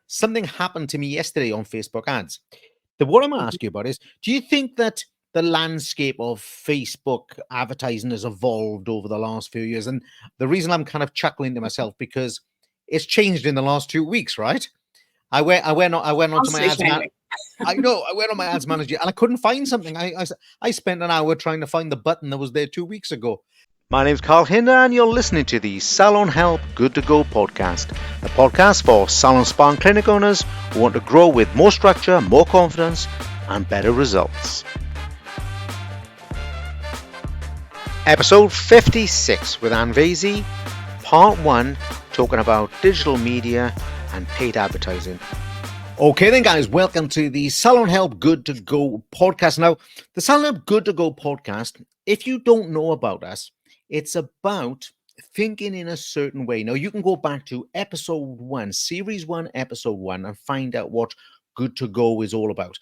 something happened to me yesterday on Facebook ads. What I'm asking you about is, do you think that the landscape of Facebook advertising has evolved over the last few years? And the reason I'm kind of chuckling to myself, because it's changed in the last 2 weeks, right? I went onto my Constantly ads man. changing. I know I went on my ads manager and I couldn't find something. I spent an hour trying to find the button that was there 2 weeks ago. My name's Carl Hinder and you're listening to the Salon Help Good to Go podcast, a podcast for salon spa and clinic owners who want to grow with more structure, more confidence and better results. Episode 56 with Anne Vasey, part 1, talking about digital media and paid advertising. Okay then guys, welcome to the Salon Help Good to Go podcast. Now, the Salon Help Good to Go podcast, if you don't know about us, it's about thinking in a certain way. Now, you can go back to episode 1, series 1, episode 1, and find out what Good to Go is all about.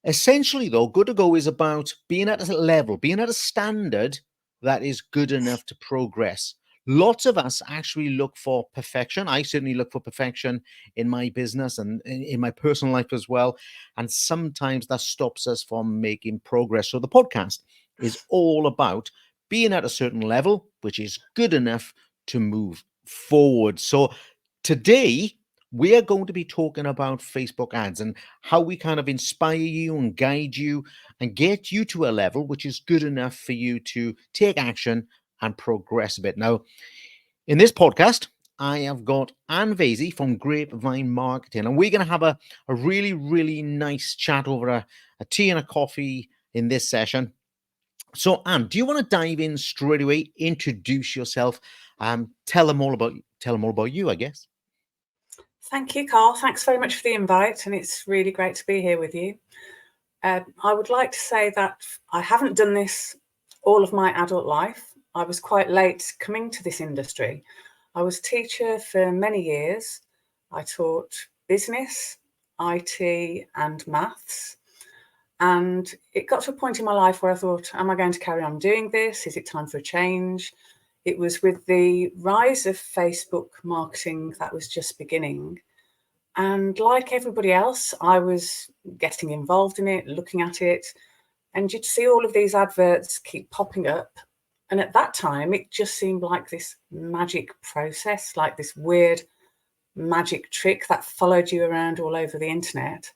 Essentially though, Good to Go is about being at a level, being at a standard that is good enough to progress. Lots of us actually look for perfection. I certainly look for perfection in my business and in my personal life as well. And sometimes that stops us from making progress. So the podcast is all about being at a certain level, which is good enough to move forward. So today, we are going to be talking about Facebook ads and how we kind of inspire you and guide you and get you to a level which is good enough for you to take action and progress a bit. Now, in this podcast, I have got Anne Vasey from Grapevine Marketing, and we're going to have a really, really nice chat over a tea and a coffee in this session. So, Anne, do you want to dive in straight away, introduce yourself, tell them all about you, I guess? Thank you, Carl. Thanks very much for the invite, and it's really great to be here with you. I would like to say that I haven't done this all of my adult life. I was quite late coming to this industry. I was a teacher for many years. I taught business, IT, and maths. And it got to a point in my life where I thought, am I going to carry on doing this? Is it time for a change? It was with the rise of Facebook marketing that was just beginning. And like everybody else, I was getting involved in it, looking at it, and you'd see all of these adverts keep popping up. And at that time, it just seemed like this magic process, like this weird magic trick that followed you around all over the internet.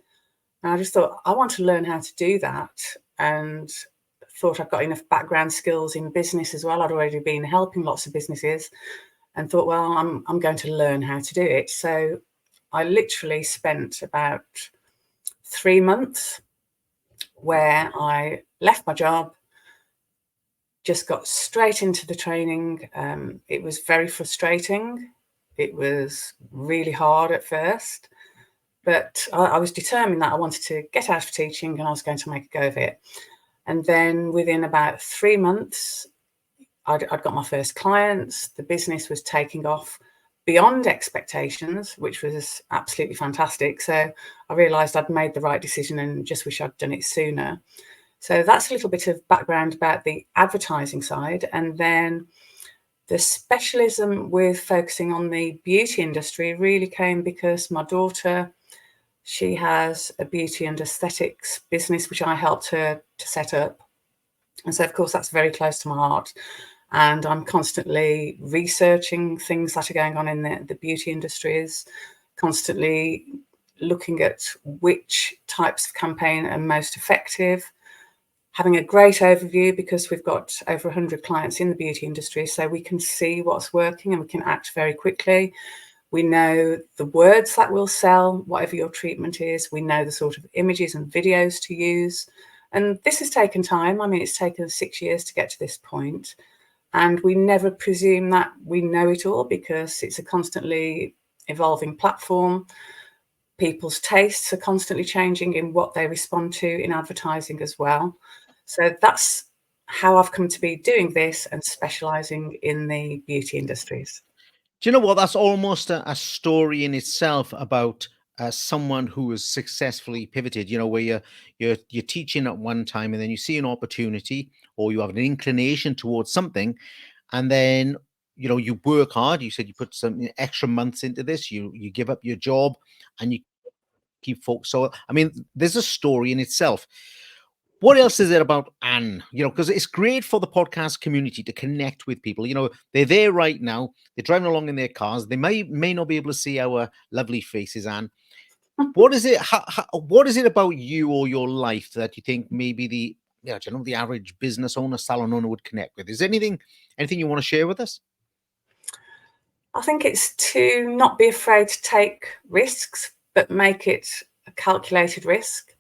And I just thought, I want to learn how to do that. And thought I've got enough background skills in business as well. I'd already been helping lots of businesses and thought, well, I'm going to learn how to do it. So I literally spent about 3 months where I left my job, just got straight into the training. It was very frustrating. It was really hard at first, but I was determined that I wanted to get out of teaching and I was going to make a go of it. And then within about 3 months, I'd got my first clients. The business was taking off beyond expectations, which was absolutely fantastic. So I realised I'd made the right decision and just wish I'd done it sooner. So that's a little bit of background about the advertising side. And then the specialism with focusing on the beauty industry really came because my daughter, she has a beauty and aesthetics business, which I helped her to set up. And so, of course, that's very close to my heart. And I'm constantly researching things that are going on in the beauty industries, constantly looking at which types of campaign are most effective, having a great overview because we've got over 100 clients in the beauty industry, so we can see what's working and we can act very quickly. We know the words that will sell, whatever your treatment is. We know the sort of images and videos to use. And this has taken time. I mean, it's taken 6 years to get to this point. And we never presume that we know it all because it's a constantly evolving platform. People's tastes are constantly changing in what they respond to in advertising as well. So that's how I've come to be doing this and specialising in the beauty industries. Do you know what? That's almost a story in itself about someone who has successfully pivoted. You know, where you're teaching at one time, and then you see an opportunity, or you have an inclination towards something, and then you work hard. You said you put some extra months into this. You give up your job and you keep focused. So, I mean, there's a story in itself. What else is it about Anne? Because it's great for the podcast community to connect with people. They're there right now. They're driving along in their cars. They may not be able to see our lovely faces, Anne. What is it? What is it about you or your life that you think maybe the average business owner, salon owner would connect with? Is there anything you want to share with us? I think it's to not be afraid to take risks, but make it a calculated risk.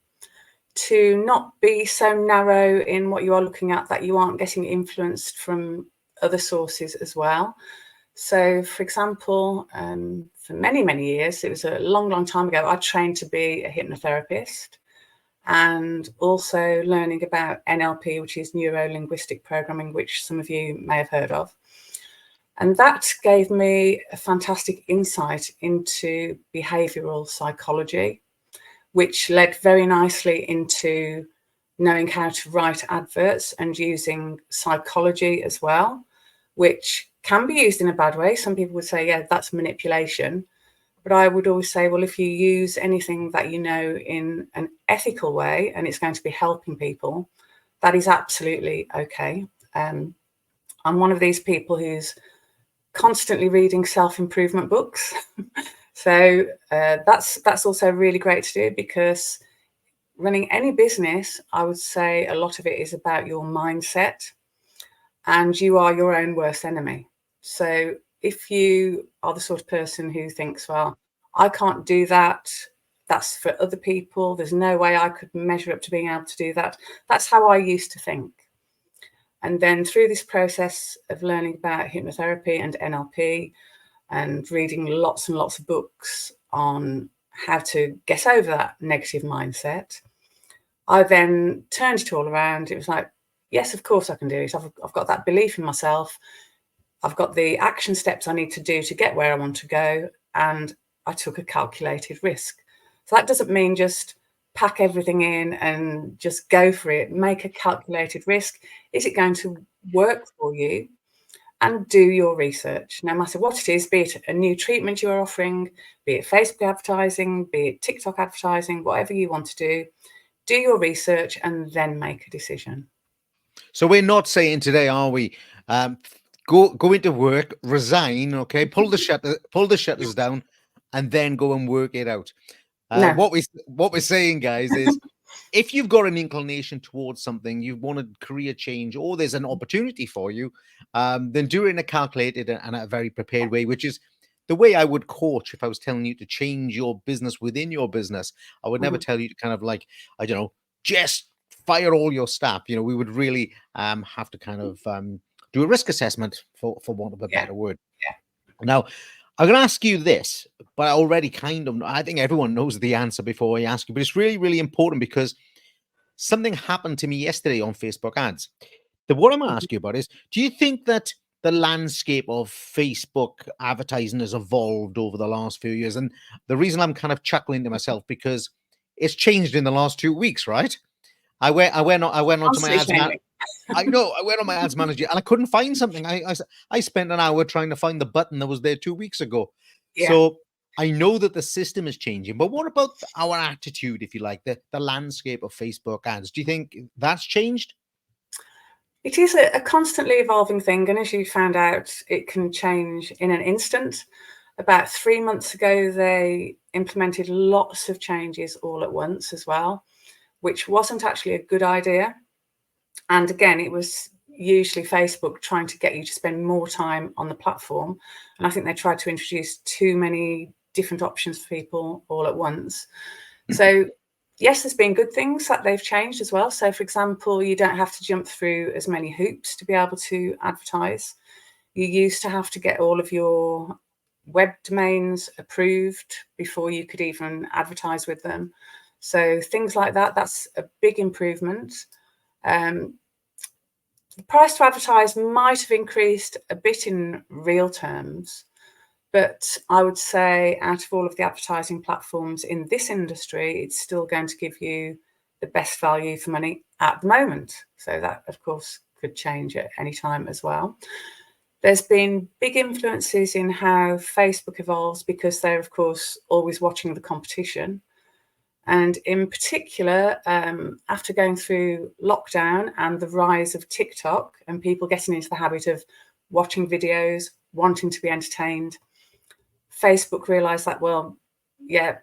To not be so narrow in what you are looking at that you aren't getting influenced from other sources as well. So, for example, for many, many years, it was a long, long time ago, I trained to be a hypnotherapist and also learning about NLP, which is neuro-linguistic programming, which some of you may have heard of. And that gave me a fantastic insight into behavioral psychology, which led very nicely into knowing how to write adverts and using psychology as well, which can be used in a bad way. Some people would say, yeah, that's manipulation. But I would always say, well, if you use anything that you know in an ethical way and it's going to be helping people, that is absolutely okay. I'm one of these people who's constantly reading self-improvement books. So that's also really great to do, because running any business, I would say a lot of it is about your mindset, and you are your own worst enemy. So if you are the sort of person who thinks, well, I can't do that, that's for other people, there's no way I could measure up to being able to do that. That's how I used to think. And then through this process of learning about hypnotherapy and NLP and reading lots and lots of books on how to get over that negative mindset, I then turned it all around. It was like, yes, of course I can do it. I've got that belief in myself. I've got the action steps I need to do to get where I want to go. And I took a calculated risk. So that doesn't mean just pack everything in and just go for it. Make a calculated risk. Is it going to work for you? And do your research, no matter what it is, be it a new treatment you're offering, be it Facebook advertising, be it TikTok advertising, whatever you want to do your research and then make a decision. So we're not saying today, are we? Go into work, resign, okay, pull the shutters down, and then go and work it out. No. What we're saying, guys, is if you've got an inclination towards something, you want a career change, or there's an opportunity for you, then do it in a calculated and a very prepared way, which is the way I would coach if I was telling you to change your business within your business. I would never tell you to kind of like, I don't know, just fire all your staff. We would really have to kind of do a risk assessment, for want of a better word. Yeah. Now, I'm going to ask you this, but I already kind of, I think everyone knows the answer before I ask you, but it's really, really important because something happened to me yesterday on Facebook ads. What I'm going to ask you about is, do you think that the landscape of Facebook advertising has evolved over the last few years? And the reason I'm kind of chuckling to myself, because it's changed in the last 2 weeks, right? I went on to my ads manager. I know, I went on my ads manager and I couldn't find something. I spent an hour trying to find the button that was there 2 weeks ago. Yeah. So I know that the system is changing, but what about our attitude, if you like, the landscape of Facebook ads? Do you think that's changed? It is a constantly evolving thing. And as you found out, it can change in an instant. About 3 months ago, they implemented lots of changes all at once as well, which wasn't actually a good idea. And again, it was usually Facebook trying to get you to spend more time on the platform. And I think they tried to introduce too many different options for people all at once. So yes, there's been good things that they've changed as well. So for example, you don't have to jump through as many hoops to be able to advertise. You used to have to get all of your web domains approved before you could even advertise with them. So things like that, that's a big improvement. The price to advertise might have increased a bit in real terms, but I would say out of all of the advertising platforms in this industry, it's still going to give you the best value for money at the moment. So that, of course, could change at any time as well. There's been big influences in how Facebook evolves because they're, of course, always watching the competition. And in particular, after going through lockdown and the rise of TikTok and people getting into the habit of watching videos, wanting to be entertained, Facebook realised that, well, yeah,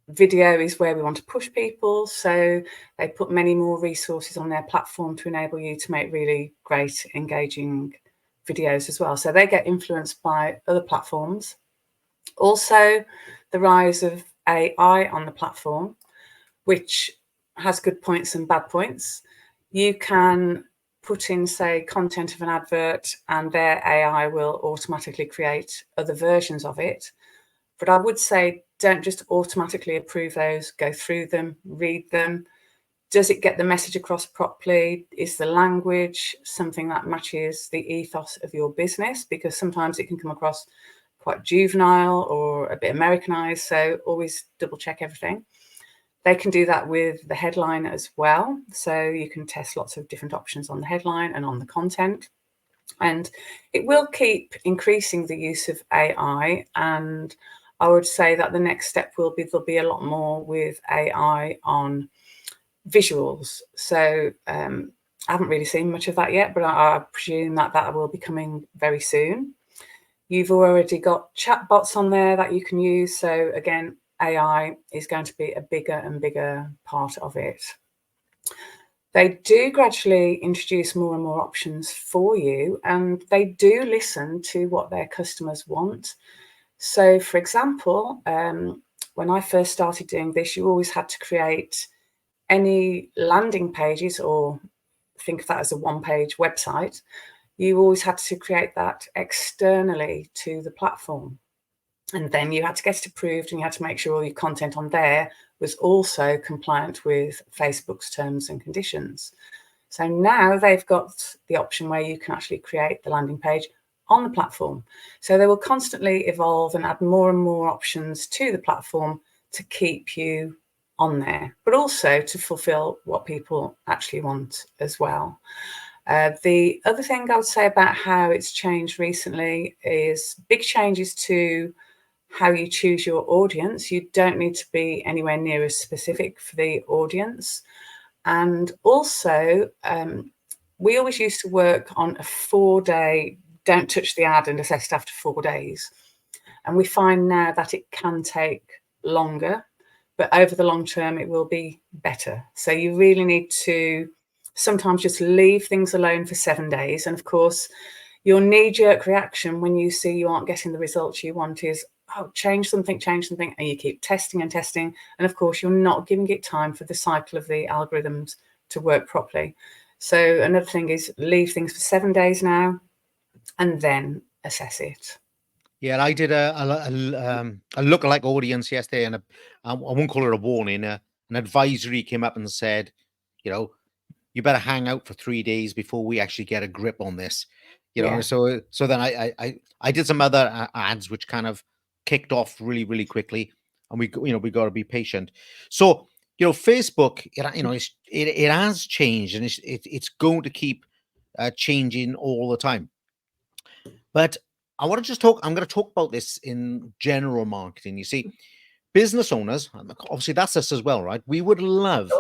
video is where we want to push people. So they put many more resources on their platform to enable you to make really great, engaging videos as well. So they get influenced by other platforms. Also, the rise of AI on the platform, which has good points and bad points. You can put in, say, content of an advert and their AI will automatically create other versions of it. But I would say don't just automatically approve those, go through them, read them. Does it get the message across properly? Is the language something that matches the ethos of your business? Because sometimes it can come across quite juvenile or a bit Americanized. So always double check everything. They can do that with the headline as well. So you can test lots of different options on the headline and on the content. And it will keep increasing the use of AI. And I would say that the next step will be there'll be a lot more with AI on visuals. So I haven't really seen much of that yet, but I presume that that will be coming very soon. You've already got chatbots on there that you can use. So again, AI is going to be a bigger and bigger part of it. They do gradually introduce more and more options for you, and they do listen to what their customers want. So, for example, when I first started doing this, you always had to create any landing pages, or think of that as a one-page website. You always had to create that externally to the platform. And then you had to get it approved and you had to make sure all your content on there was also compliant with Facebook's terms and conditions. So now they've got the option where you can actually create the landing page on the platform. So they will constantly evolve and add more and more options to the platform to keep you on there, but also to fulfill what people actually want as well. The other thing I would say about how it's changed recently is big changes to how you choose your audience. You don't need to be anywhere near as specific for the audience. And also, we always used to work on a 4-day, don't touch the ad and assess it after 4 days. And we find now that it can take longer, but over the long term, it will be better. So you really need to sometimes just leave things alone for 7 days. And of course, your knee-jerk reaction when you see you aren't getting the results you want is, oh, change something, and you keep testing and testing. And of course, you're not giving it time for the cycle of the algorithms to work properly. So another thing is leave things for 7 days now and then assess it. Yeah, I did a lookalike audience yesterday, and I won't call it a warning. An advisory came up and said, you know, you better hang out for 3 days before we actually get a grip on this. Yeah. So then I did some other ads which kind of kicked off really quickly, and we got to be patient. So Facebook, it has changed, and it's going to keep changing all the time. But I'm going to talk about this in general marketing. You see, business owners, obviously that's us as well, right? We would love,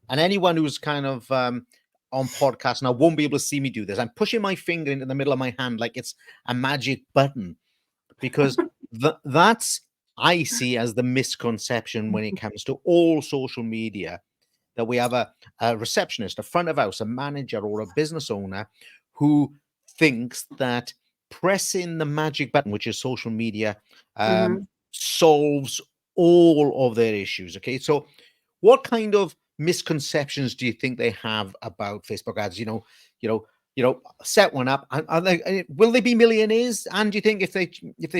and anyone who's kind of on podcast, and I won't be able to see me do this, I'm pushing my finger into the middle of my hand like it's a magic button, because that's, I see as the misconception when it comes to all social media, that we have a receptionist, a front of house, a manager, or a business owner who thinks that pressing the magic button, which is social media, solves all of their issues. Okay, so what kind of misconceptions do you think they have about Facebook ads? Set one up. Will they be millionaires? And do you think if they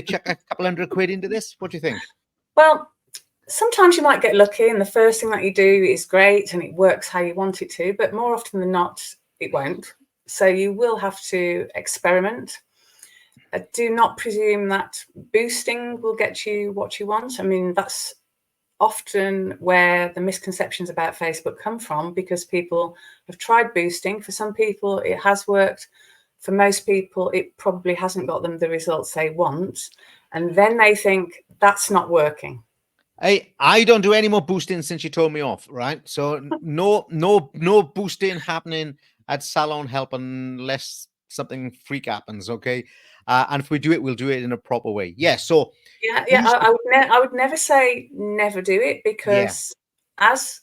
chuck a couple £100 into this, what do you think? Well, sometimes you might get lucky and the first thing that you do is great and it works how you want it to, but more often than not, it won't. So you will have to experiment. Do not presume that boosting will get you what you want. I mean, that's often where the misconceptions about Facebook come from, because people have tried boosting. For some people, it has worked. for most people, it probably hasn't got them the results they want. And then they think that's not working. I don't do any more boosting since you told me off, right? So no boosting happening at Salon Help unless something freak happens, okay? And if we do it, we'll do it in a proper way. Yeah. So I would never say never do it, because as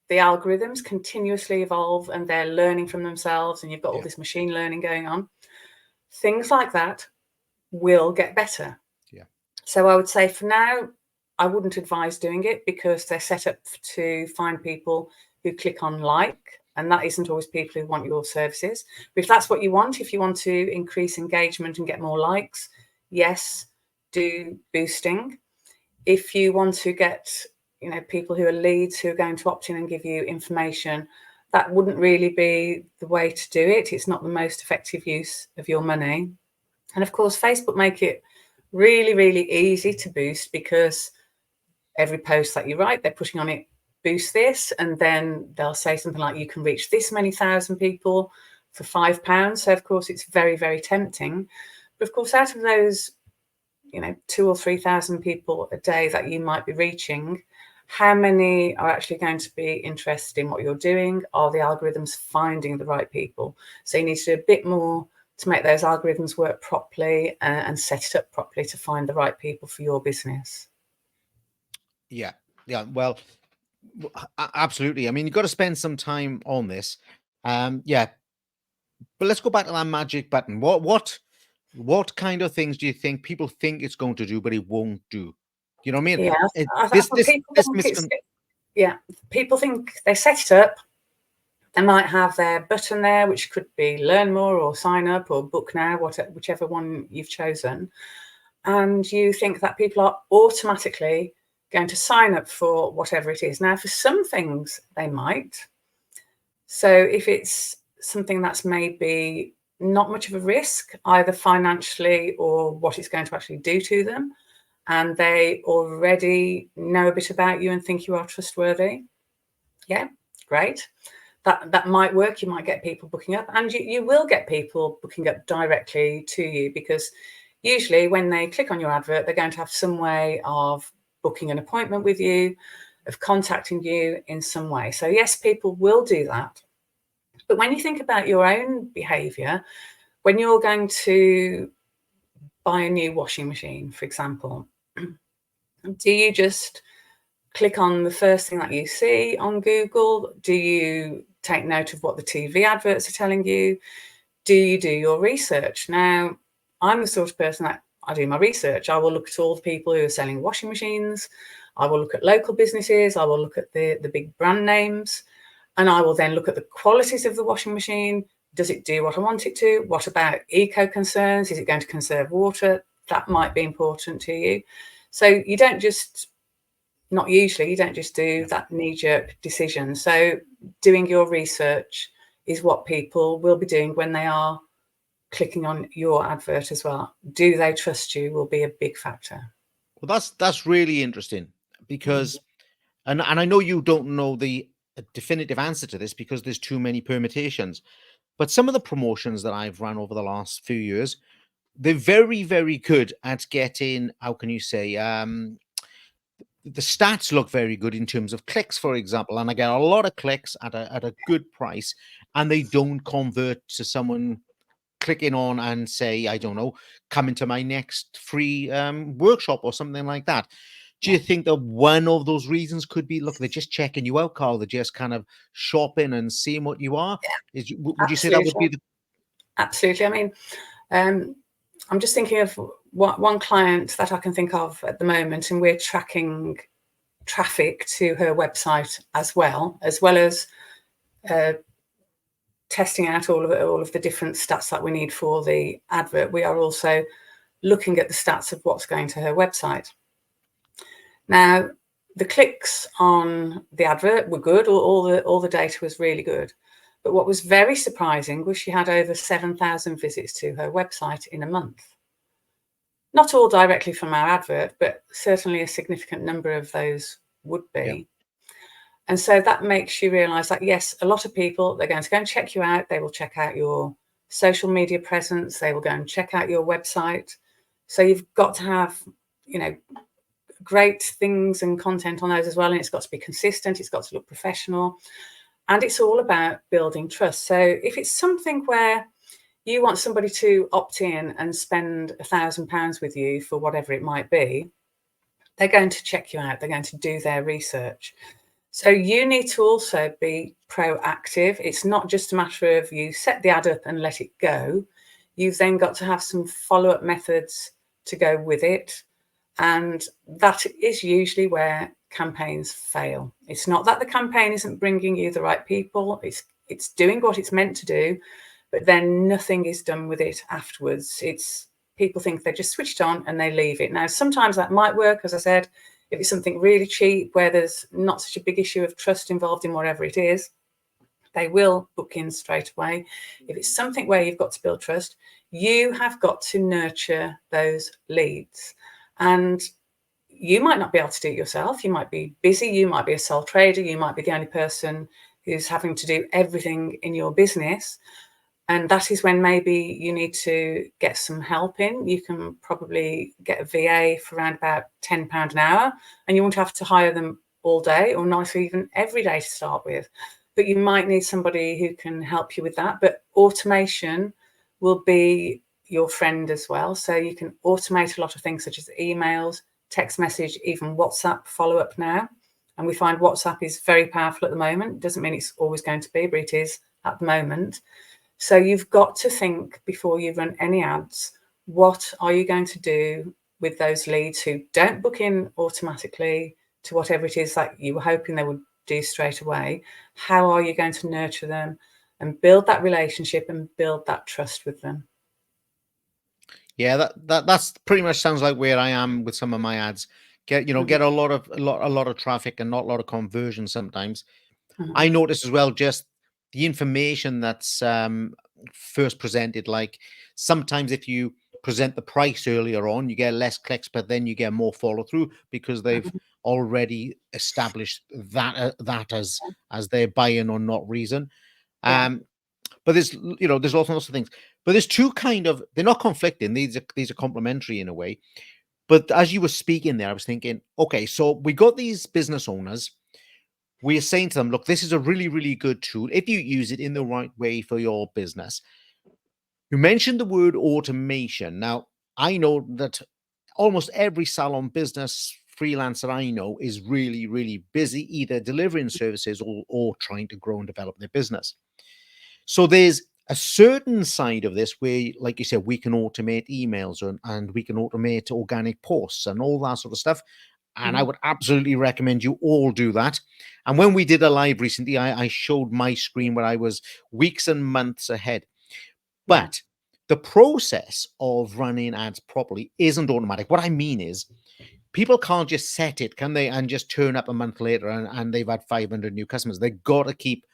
the algorithms continuously evolve and they're learning from themselves, and you've got all this machine learning going on, things like that will get better. Yeah. So I would say for now, I wouldn't advise doing it, because they're set up to find people who click on like, and that isn't always people who want your services. But if that's what you want, if you want to increase engagement and get more likes, yes, do boosting. If you want to get, people who are leads who are going to opt in and give you information, that wouldn't really be the way to do it. It's not the most effective use of your money. And of course, Facebook make it really, really easy to boost, because every post that you write, they're putting on it, boost this, and then they'll say something like, you can reach this many thousand people for £5. So of course, it's very, very tempting. But of course, out of those, 2,000 or 3,000 people a day that you might be reaching, how many are actually going to be interested in what you're doing? Are the algorithms finding the right people? So you need to do a bit more to make those algorithms work properly, and set it up properly to find the right people for your business. Yeah. Well, absolutely. I mean, you've got to spend some time on this. Yeah. But let's go back to that magic button. What kind of things do you think people think it's going to do, but it won't do? You know what I mean? Yeah, people think they set it up. They might have their button there, which could be learn more or sign up or book now, whichever one you've chosen. And you think that people are automatically going to sign up for whatever it is. Now, for some things, they might. So if it's something that's maybe not much of a risk, either financially or what it's going to actually do to them, and they already know a bit about you and think you are trustworthy, yeah, great. That might work. You might get people booking up, and you will get people booking up directly to you, because usually when they click on your advert, they're going to have some way of booking an appointment with you, of contacting you in some way. So yes, people will do that. But when you think about your own behavior, when you're going to buy a new washing machine, for example, do you just click on the first thing that you see on Google? Do you take note of what the TV adverts are telling you? Do you do your research? Now, I'm the sort of person that I do my research. I will look at all the people who are selling washing machines. I will look at local businesses. I will look at the big brand names. And I will then look at the qualities of the washing machine. Does it do what I want it to? What about eco concerns? Is it going to conserve water? That might be important to you. So you don't just, not usually, you don't just do that knee-jerk decision. So doing your research is what people will be doing when they are clicking on your advert as well. Do they trust you will be a big factor. Well, that's really interesting, because, and I know you don't know the definitive answer to this because there's too many permutations, but some of the promotions that I've run over the last few years, they're very, very good at getting, how can you say, the stats look very good in terms of clicks, for example, and I get a lot of clicks at a good price, and they don't convert to someone clicking on and say, I don't know, come into my next free workshop or something like that. Do you think that one of those reasons could be, look, they're just checking you out, Carl? They're just kind of shopping and seeing what you are? Would you say that would be the... Absolutely. I mean, I'm just thinking of one client that I can think of at the moment, and we're tracking traffic to her website as well as testing out all of the different stats that we need for the advert. We are also looking at the stats of what's going to her website. Now, the clicks on the advert were good. All the data was really good. But what was very surprising was she had over 7,000 visits to her website in a month. Not all directly from our advert, but certainly a significant number of those would be. Yeah. And so that makes you realise that, yes, a lot of people, they're going to go and check you out. They will check out your social media presence. They will go and check out your website. So you've got to have, great things and content on those as well. And it's got to be consistent. It's got to look professional. And it's all about building trust. So if it's something where you want somebody to opt in and spend £1,000 with you for whatever it might be, they're going to check you out. They're going to do their research. So you need to also be proactive. It's not just a matter of you set the ad up and let it go. You've then got to have some follow-up methods to go with it. And that is usually where campaigns fail. It's not that the campaign isn't bringing you the right people. It's doing what it's meant to do, but then nothing is done with it afterwards. People think they're just switched on and they leave it. Now, sometimes that might work, as I said, if it's something really cheap where there's not such a big issue of trust involved in whatever it is, they will book in straight away. If it's something where you've got to build trust, you have got to nurture those leads. And you might not be able to do it yourself. You might be busy. You might be a sole trader. You might be the only person who's having to do everything in your business. And that is when maybe you need to get some help in. You can probably get a VA for around about £10 an hour, and you won't have to hire them all day or not even every day to start with. But you might need somebody who can help you with that. But automation will be your friend as well. So you can automate a lot of things such as emails, text message, even WhatsApp follow-up now. And we find WhatsApp is very powerful at the moment. It doesn't mean it's always going to be, but it is at the moment. So you've got to think before you run any ads, what are you going to do with those leads who don't book in automatically to whatever it is that you were hoping they would do straight away? How are you going to nurture them and build that relationship and build that trust with them? Yeah, that's pretty much sounds like where I am with some of my ads. Get a lot of traffic and not a lot of conversion sometimes. I notice as well just the information that's first presented. Like sometimes if you present the price earlier on, you get less clicks, but then you get more follow through because they've already established that as their buy-in or not reason. But there's lots of things. But there's two they're not conflicting. These are complementary in a way. But as you were speaking there, I was thinking, okay, so we got these business owners. We're saying to them, look, this is a really, really good tool if you use it in the right way for your business. You mentioned the word automation. Now, I know that almost every salon business freelancer I know is really, really busy, either delivering services or trying to grow and develop their business. So there's a certain side of this where, like you said, we can automate emails and we can automate organic posts and all that sort of stuff. And I would absolutely recommend you all do that. And when we did a live recently, I showed my screen where I was weeks and months ahead. But the process of running ads properly isn't automatic. What I mean is people can't just set it, can they, and just turn up a month later and they've had 500 new customers. They've got to keep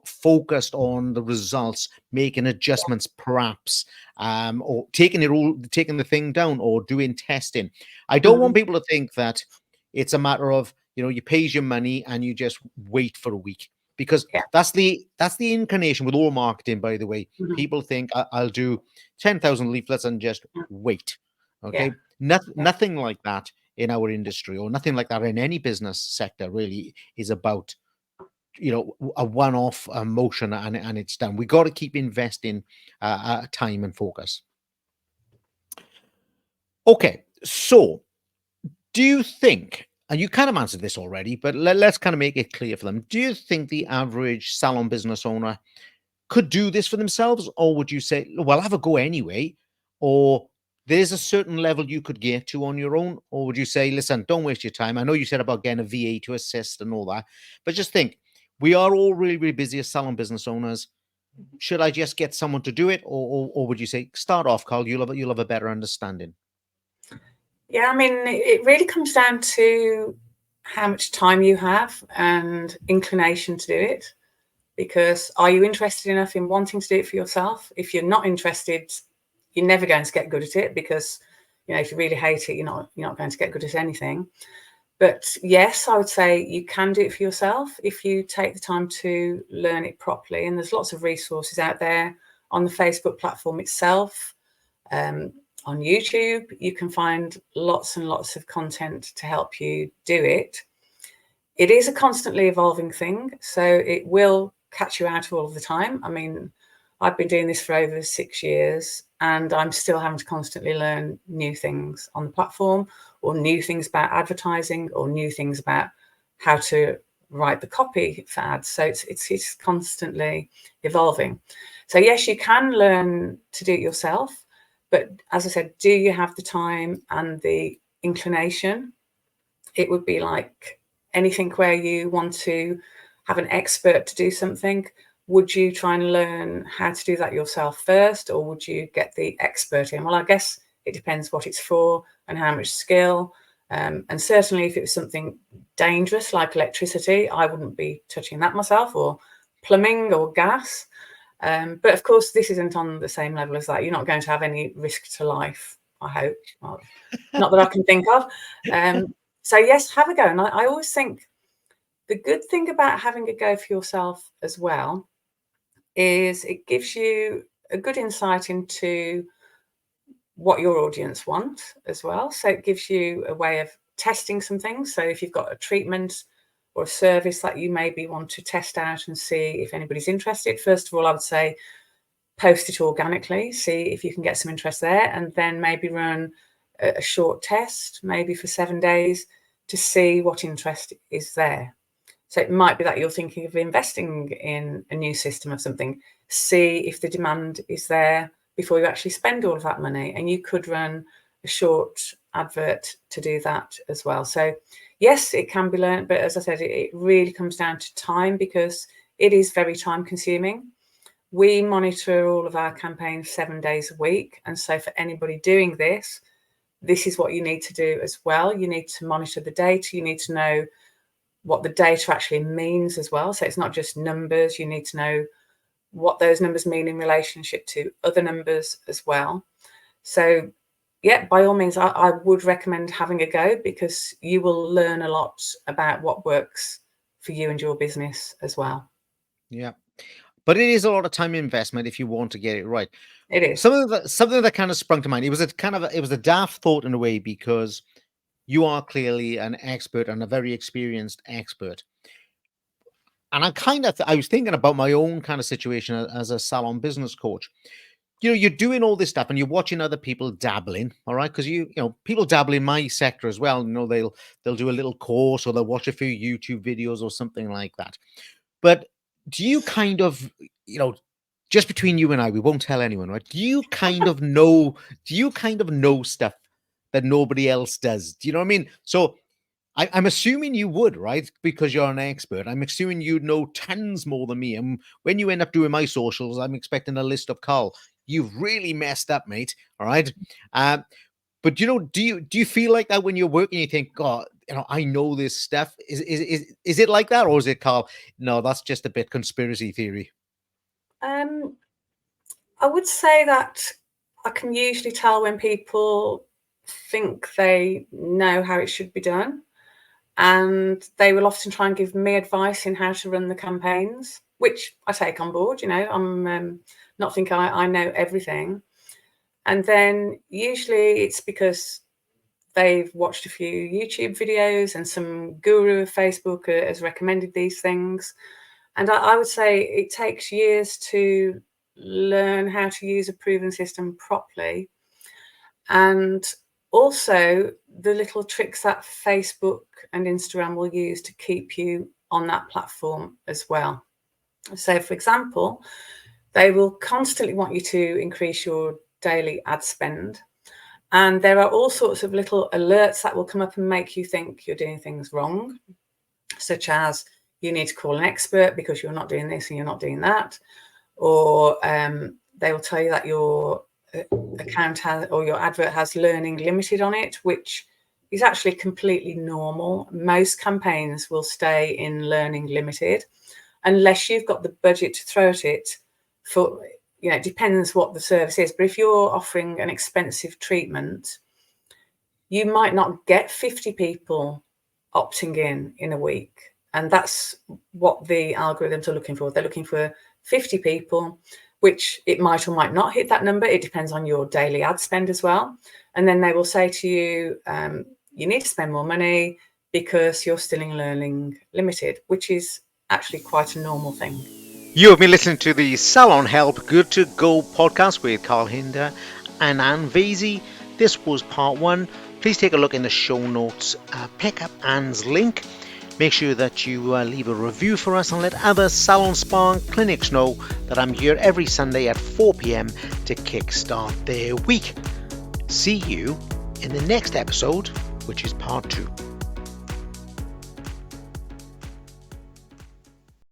focused on the results, making adjustments, perhaps, or taking the thing down or doing testing. I don't want people to think that it's a matter of, you pays your money and you just wait for a week, because that's the inclination with all marketing, by the way. People think I'll do 10,000 leaflets and just wait. Okay. Nothing like that in our industry, or nothing like that in any business sector really is about a one-off motion and it's done. We got to keep investing time and focus. Okay, so do you think, and you kind of answered this already, but let's kind of make it clear for them, do you think the average salon business owner could do this for themselves, or would you say, well, have a go anyway, or there's a certain level you could get to on your own, or would you say, listen, don't waste your time? I know you said about getting a VA to assist and all that, but just think, we are all really, really busy as salon business owners. Should I just get someone to do it, or would you say start off, Carl? You'll have a better understanding. Yeah, I mean, it really comes down to how much time you have and inclination to do it. Because are you interested enough in wanting to do it for yourself? If you're not interested, you're never going to get good at it, because if you really hate it, you're not going to get good at anything. But yes, I would say you can do it for yourself if you take the time to learn it properly. And there's lots of resources out there on the Facebook platform itself. On YouTube, you can find lots and lots of content to help you do it. It is a constantly evolving thing, so it will catch you out all of the time. I mean, I've been doing this for over 6 years and I'm still having to constantly learn new things on the platform, or new things about advertising, or new things about how to write the copy for ads. So it's constantly evolving. So yes, you can learn to do it yourself, but as I said, do you have the time and the inclination? It would be like anything where you want to have an expert to do something. Would you try and learn how to do that yourself first, or would you get the expert in? Well, I guess it depends what it's for and how much skill. And certainly if it was something dangerous like electricity, I wouldn't be touching that myself, or plumbing or gas. But of course, this isn't on the same level as that. You're not going to have any risk to life, I hope. Well, not that I can think of. So yes, have a go. And I always think the good thing about having a go for yourself as well is it gives you a good insight into what your audience want as well. So it gives you a way of testing some things. So if you've got a treatment or a service that you maybe want to test out and see if anybody's interested, first of all, I would say post it organically, see if you can get some interest there, and then maybe run a short test, maybe for 7 days, to see what interest is there. So it might be that you're thinking of investing in a new system of something. See if the demand is there before you actually spend all of that money. And you could run a short advert to do that as well. So yes, it can be learned, but as I said, it really comes down to time, because it is very time consuming. We monitor all of our campaigns 7 days a week. And so for anybody doing this, this is what you need to do as well. You need to monitor the data. You need to know what the data actually means as well. So it's not just numbers. You need to know what those numbers mean in relationship to other numbers as well. So yeah, by all means, I would recommend having a go, because you will learn a lot about what works for you and your business as well. Yeah. But it is a lot of time investment if you want to get it right. It is. Something that kind of sprung to mind. It was a daft thought in a way, because you are clearly an expert and a very experienced expert. And I was thinking about my own kind of situation as a salon business coach. You're doing all this stuff and you're watching other people dabbling, all right? Because people dabble in my sector as well. They'll do a little course, or they'll watch a few YouTube videos or something like that. But do you kind of, just between you and I, we won't tell anyone, right? Do you kind of know stuff that nobody else does? Do you know what I mean? So I'm assuming you would, right? Because you're an expert. I'm assuming you know tons more than me. And when you end up doing my socials, I'm expecting a list of Carl. You've really messed up, mate. All right. But do you feel like that when you're working? You think, God, I know this stuff. Is it like that, or is it, Carl? No, that's just a bit conspiracy theory. I would say that I can usually tell when people think they know how it should be done. And they will often try and give me advice in how to run the campaigns, which I take on board. I'm not think I know everything. And then usually it's because they've watched a few YouTube videos and some guru of Facebook has recommended these things. And I would say it takes years to learn how to use a proven system properly. And also the little tricks that Facebook and Instagram will use to keep you on that platform as well. So, for example, they will constantly want you to increase your daily ad spend. And there are all sorts of little alerts that will come up and make you think you're doing things wrong, such as you need to call an expert because you're not doing this and you're not doing that. Or they will tell you that your account has, or your advert has learning limited on it, which is actually completely normal. Most campaigns will stay in learning limited unless you've got the budget to throw at it for, it depends what the service is. But if you're offering an expensive treatment, you might not get 50 people opting in a week. And that's what the algorithms are looking for. They're looking for 50 people, which it might or might not hit that number. It depends on your daily ad spend as well. And then they will say to you, you need to spend more money because you're still in learning limited, which is actually quite a normal thing. You have been listening to the Salon Help Good to Go podcast with Carl Hinder and Anne Vasey. This was part 1. Please take a look in the show notes. Pick up Anne's link. Make sure that you leave a review for us and let other salon, spa and clinics know that I'm here every Sunday at 4 p.m. to kickstart their week. See you in the next episode, which is part 2.